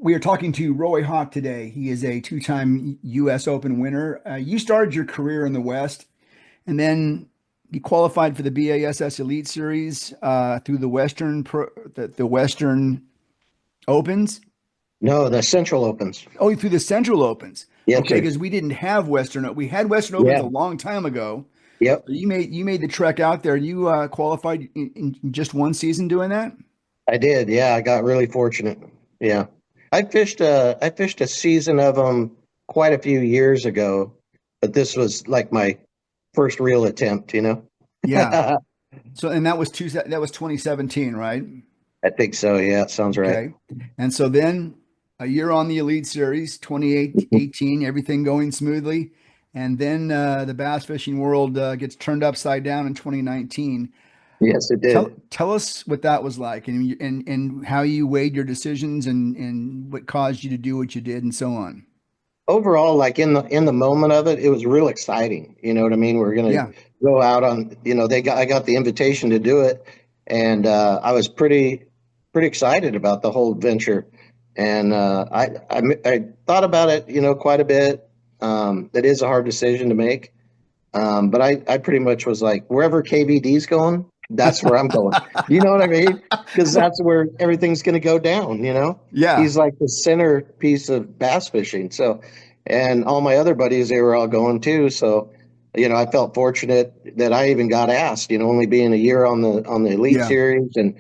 We are talking to Roy Hawk today. He is a two-time U.S. Open winner. You started your career in the West, and then you qualified for the BASS Elite Series through the Western Opens. No, the Central Opens. Oh, through the Central Opens. Yes, Okay, sir. because we didn't have Western. We had Western Opens Yeah. a long time ago. Yep. You made the trek out there. You qualified in just one season doing that. I did. Yeah, I got really fortunate. Yeah. I fished a season of them quite a few years ago, but this was like my first real attempt. Yeah. I So and that was 2017, right? think so. Yeah, it sounds right. Okay. And so then a year on the Elite Series, 2018, everything going smoothly. And then the bass fishing world gets turned upside down in 2019. Yes, it Tell did. tell us what that was like and how you weighed your decisions and what caused you to do what you did and so on. Overall, like in the moment of it, it was real exciting. You know what I mean? We're gonna Yeah. go out on, I got the invitation to do it, and I was pretty excited about the whole venture. And I thought about it, quite a bit. It is a hard decision to make, but I pretty much was like, wherever KVD's going, that's where I'm going. You know what I mean? Because Well, that's where everything's going to go down. yeah. He's like the centerpiece of bass fishing. So, and all my other buddies, they were all going too. So, I felt fortunate that I even got asked. Only being a year on the Elite Yeah. Series, and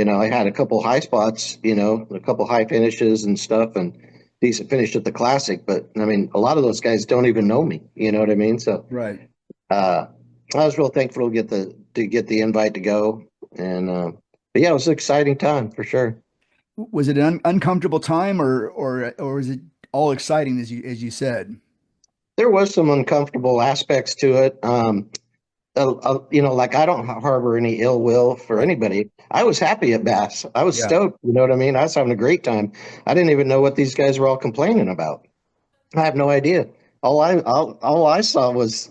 I had a couple high spots. A couple high finishes and stuff, and decent finish at the Classic. But I mean, a lot of those guys don't even know me. You know what I mean? So Right. uh, I was real thankful to get the invite to go, and but yeah, it was an exciting time for sure. Was it an uncomfortable time or is it all exciting as you said? There was some uncomfortable aspects to it. Like I don't harbor any ill will for Right. anybody. I was happy at Bass. I was Yeah. stoked. You know what I mean? I was having a great time. I didn't even know what these guys were all complaining about. I have no idea. All I saw was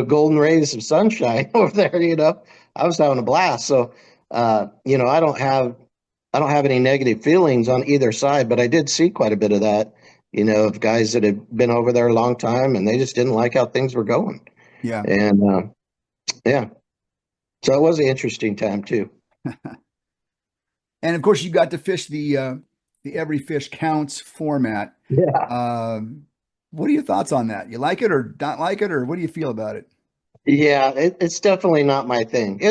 golden rays of sunshine over there. I was having a blast. So, I don't have any negative feelings on either side, but I did see quite a bit of that. Of guys that have been over there a long time and they just didn't like how things were going. Yeah. And yeah, so it was an interesting time too. And of course, you got to fish the every fish counts format. Yeah. What are your thoughts on that? You like it or not like it, or what do you feel about it? Yeah, it's definitely not my thing.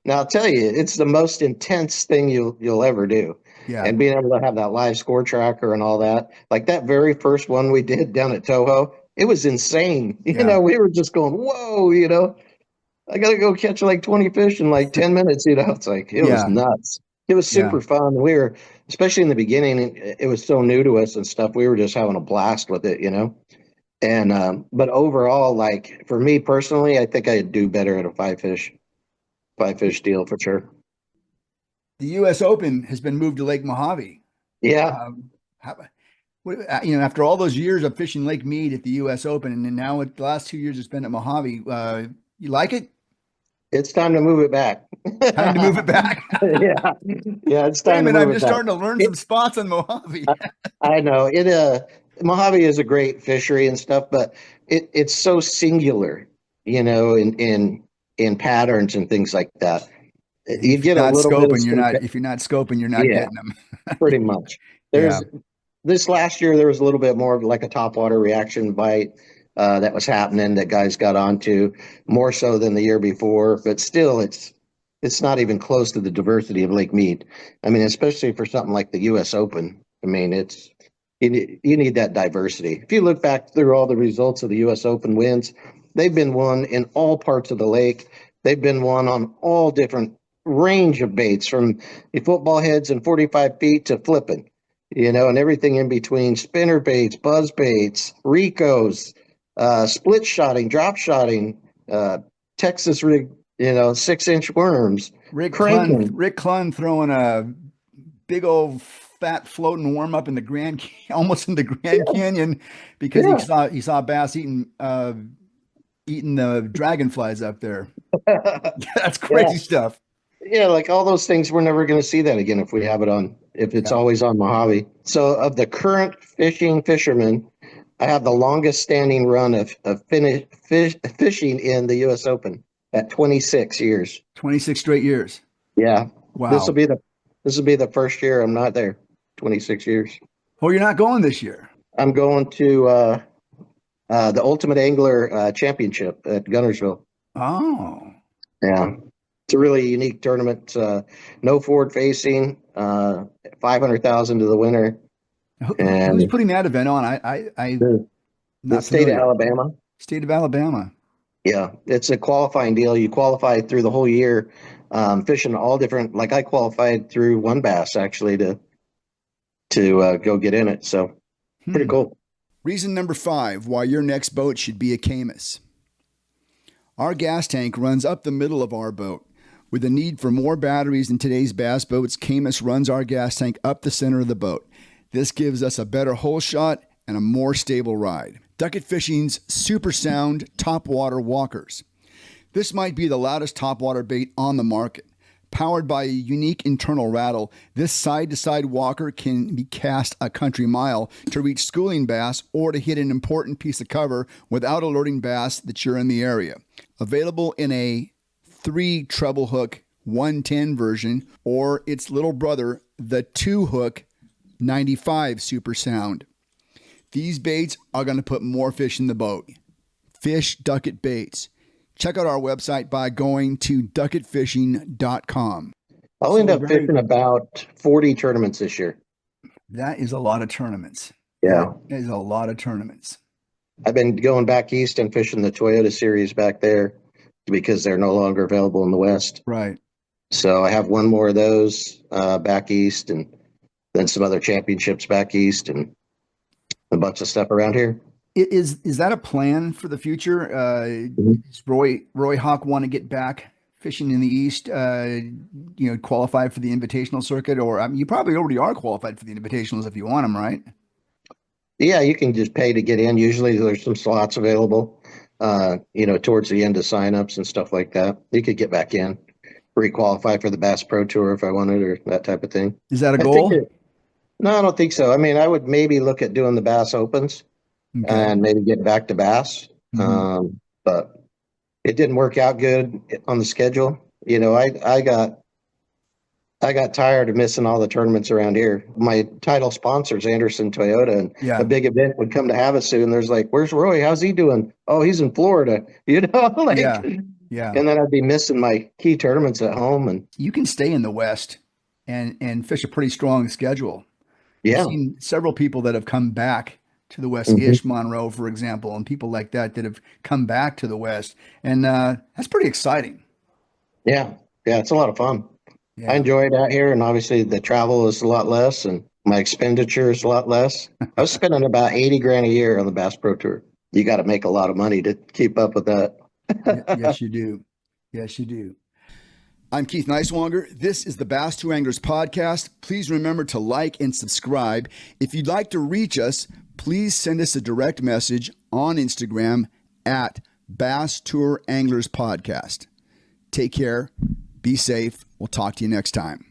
Now I'll tell you, it's the most intense thing you'll ever do. Yeah, And being able to have that live score tracker and all that, like that very first one we did down at Toho, it was insane. yeah, We were just going, whoa, I gotta go catch like 20 fish in like 10 minutes. It's like it was yeah, nuts. It was yeah. super fun. We were, especially in the beginning, it was so new to us and stuff. We were just having a blast with it. And but overall, like for me personally, I think I'd do better at a five fish deal for sure. The U.S. Open has been moved to Lake Mojave. Yeah. Um, how, after all those years of fishing Lake Mead at the U.S. Open, and then now the last 2 years it's been at Mojave. You like it? It's time to move it back. Time to move it back. Yeah. Yeah, it's Wait a time to minute, I'm move it just back. starting to learn It, some spots on Mojave. I, I know Mojave is a great fishery and stuff, but it's so singular, in patterns and things like that. You If you're get a not little bit of scoping, you're not. If you're not scoping, you're not yeah, getting them. pretty much. Yeah, There's This last year there was a little bit more of like a topwater reaction bite that was happening that guys got onto more so than the year before, but still it's not even close to the diversity of Lake Mead. I mean, especially for something like the U.S. Open. I mean, you need that diversity. If you look back through all the results of the U.S. Open wins, they've been won in all parts of the lake. They've been won on all different range of baits, from the football heads and 45 feet to flipping, and everything in between: spinner baits, buzz baits, Ricos, split shotting, drop shotting, Texas rig, 6-inch worms, cranking. Rick Clunn throwing a big old fat floating worm up in the almost in the Grand Yeah, Canyon, because he yeah, saw he saw bass eating the dragonflies up there. That's yeah, crazy stuff. yeah. Like all those things, we're never going to see that again if we have it if it's Yeah. always on Mojave. So of the current fishermen, I have the longest standing run of fishing in the U.S. Open at 26 years. 26 straight years. Yeah, this will Wow. be the this will be the first year I'm not there. 26 years. Oh, you're not going this year. I'm going to the Ultimate Angler Championship at Gunnersville. Oh. Yeah, it's a really unique tournament. No forward facing, 500,000 to the winner, Who's and putting that event on? I'm the not state of familiar. Alabama. State of Alabama. Yeah, it's a qualifying deal. You qualify through the whole year, fishing all different. Like I qualified through one bass actually to go get in it. So pretty cool. Reason number 5 why your next boat should be a Camus. Our gas tank runs up the middle of our boat. With the need for more batteries in today's bass boats, Camus runs our gas tank up the center of the boat. This gives us a better hole shot and a more stable ride. Ducket Fishing's Super Sound Topwater Walkers. This might be the loudest topwater bait on the market. Powered by a unique internal rattle, this side-to-side walker can be cast a country mile to reach schooling bass or to hit an important piece of cover without alerting bass that you're in the area. Available in a 3 treble hook 110 version or its little brother, the 2 hook 95 Super Sound. These baits are going to put more fish in the boat. Fish Ducket Baits. Check out our website by going to ducketfishing.com. I'll end up fishing about 40 tournaments this year. That is a lot of tournaments. Yeah. That is a lot of tournaments. I've been going back east and fishing the Toyota series back there because they're no longer available in the West. Right. So I have one more of those back east and then some other championships back east and a bunch of stuff around here. Is that a plan for the future? Does Roy Hawk want to get back fishing in the East? Qualify for the invitational circuit, or you probably already are qualified for the invitationals if you want them, right? Yeah, you can just pay to get in. Usually, there's some slots available. Towards the end of signups and stuff like that, you could get back in, re-qualify for the Bass Pro Tour if I wanted, or that type of thing. Is that a goal? No, I don't think so. I mean, I would maybe look at doing the Bass Opens. Okay. And maybe get back to bass. But it didn't work out good on the schedule. I got tired of missing all the tournaments around here. My title sponsors, Anderson Toyota, and a big event would come to Havasu, and there's like, "Where's Roy? How's he doing? Oh, he's in Florida." Yeah. And then I'd be missing my key tournaments at home. And you can stay in the West and fish a pretty strong schedule. Yeah, I've seen several people that have come back to the West, Ish Monroe, for example, and people like that have come back to the West. And that's pretty exciting. Yeah, it's a lot of fun. Yeah. I enjoy it out here, and obviously the travel is a lot less, and my expenditure is a lot less. I was spending about 80 grand a year on the Bass Pro Tour. You got to make a lot of money to keep up with that. Yes, you do. Yes, you do. I'm Keith Neiswanger. This is the Bass Tour Anglers podcast. Please remember to like and subscribe. If you'd like to reach us, please send us a direct message on Instagram at Bass Tour Anglers Podcast. Take care. Be safe. We'll talk to you next time.